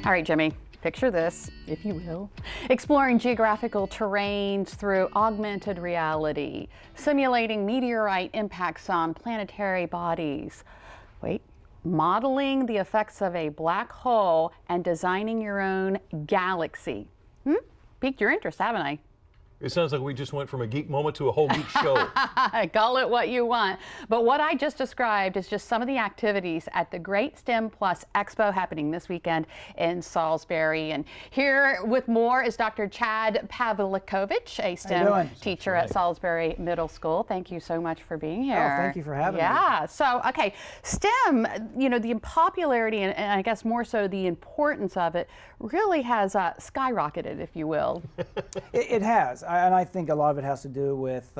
All right, Jimmy, picture this, if you will. Exploring geographical terrains through augmented reality, simulating meteorite impacts on planetary bodies. Wait, modeling the effects of a black hole and designing your own galaxy. Piqued your interest, haven't I? It sounds like we just went from a geek moment to a whole geek show. Call it what you want. But what I just described is just some of the activities at the Great Stem-Plus Expo happening this weekend in Salisbury. And here with more is Dr. Chad Pavlikovich, a STEM teacher at Salisbury Middle School. Thank you so much for being here. Oh, thank you for having me. Yeah, so, okay, STEM, you know, the popularity and I guess more so the importance of it really has skyrocketed, if you will. It has. And I think a lot of it has to do with,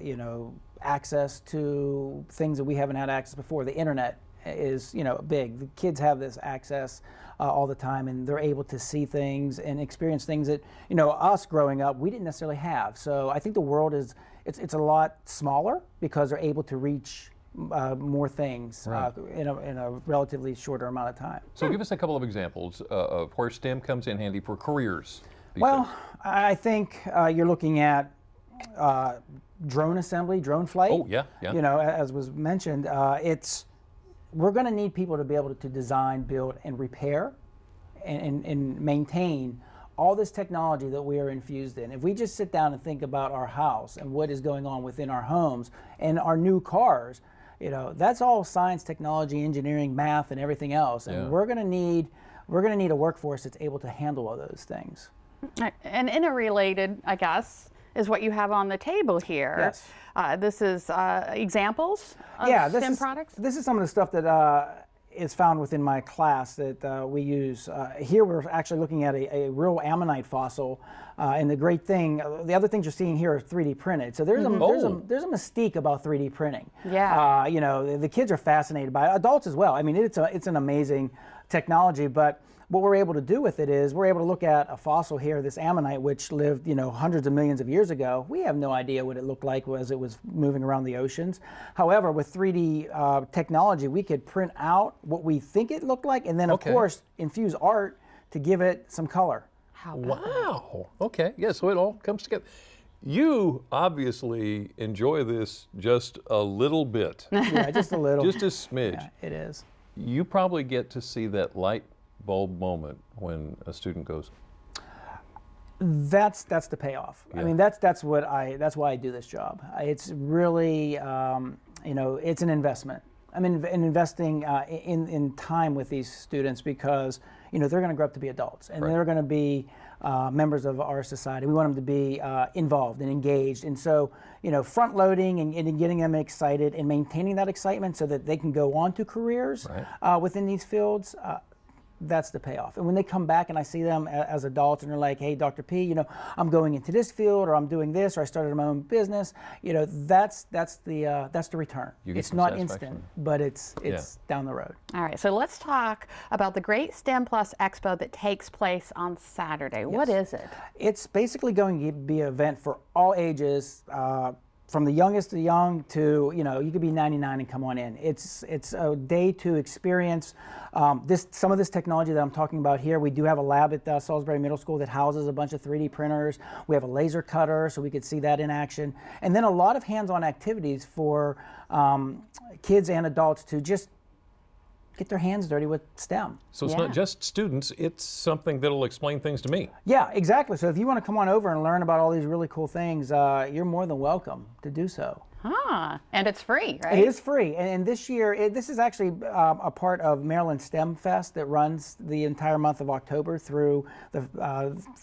you know, access to things that we haven't had access before. The internet is, you know, big. The kids have this access all the time, and they're able to see things and experience things that, you know, us growing up, we didn't necessarily have. So I think the world is, it's a lot smaller because they're able to reach more things in a relatively shorter amount of time. So give us a couple of examples of where STEM comes in handy for careers. Well, I think you're looking at drone assembly, drone flight. Oh, yeah, yeah. You know, as was mentioned, we're going to need people to be able to design, build, and repair and maintain all this technology that we are infused in. If we just sit down and think about our house and what is going on within our homes and our new cars, you know, that's all science, technology, engineering, math, and everything else. And we're going to need a workforce that's able to handle all those things. And interrelated, I guess, is what you have on the table here. Yes. This is examples of STEM products? This is some of the stuff that is found within my class that we use. Here we're actually looking at a real ammonite fossil. And the great thing, the other things you're seeing here are 3D printed. So there's, there's a mystique about 3D printing. Yeah. You know, the kids are fascinated by it, adults as well. I mean, it's an amazing technology, but what we're able to do with it is we're able to look at a fossil here, this ammonite, which lived, you know, hundreds of millions of years ago. We have no idea what it looked like as it was moving around the oceans. However, with 3D technology, we could print out what we think it looked like, and then of course infuse art to give it some color. Wow. Okay. Yeah. So it all comes together. You obviously enjoy this just a little bit. Yeah, just a little. Just a smidge. Yeah, it is. You probably get to see that light bulb moment when a student goes. That's the payoff. Yeah. I mean, that's why I do this job. It's really, you know, it's an investment. I mean, investing in time with these students because, you know, they're going to grow up to be adults and they're going to be members of our society. We want them to be involved and engaged. And so, you know, front loading and getting them excited and maintaining that excitement so that they can go on to careers within these fields. That's the payoff. And when they come back and I see them as adults and they're like, hey, Dr. P, you know, I'm going into this field or I'm doing this or I started my own business, you know, that's the return. It's not instant, but it's down the road. All right, so let's talk about the Great Stem-Plus Expo that takes place on Saturday. Yes. What is it? It's basically going to be an event for all ages, from the youngest to young to, you know, you could be 99 and come on in. It's a day to experience some of this technology that I'm talking about here. We do have a lab at Salisbury Middle School that houses a bunch of 3D printers. We have a laser cutter, so we could see that in action. And then a lot of hands-on activities for kids and adults to just get their hands dirty with STEM. So it's not just students, it's something that'll explain things to me. Yeah, exactly. So if you want to come on over and learn about all these really cool things, you're more than welcome to do so. And it's free, right? It is free. And this year, this is actually a part of Maryland STEM Fest that runs the entire month of October through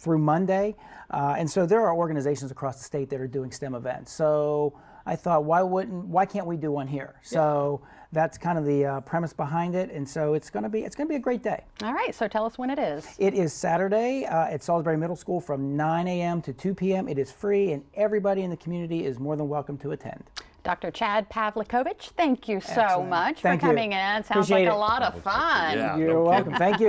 Monday. And so there are organizations across the state that are doing STEM events. So I thought, why can't we do one here? So that's kind of the premise behind it, and so it's going to be a great day. All right, so tell us when it is. It is Saturday at Salisbury Middle School from 9 a.m. to 2 p.m. It is free, and everybody in the community is more than welcome to attend. Dr. Chad Pavlikovich, thank you so much for coming in. Sounds Appreciate like it. a lot of fun. You're welcome. Thank you.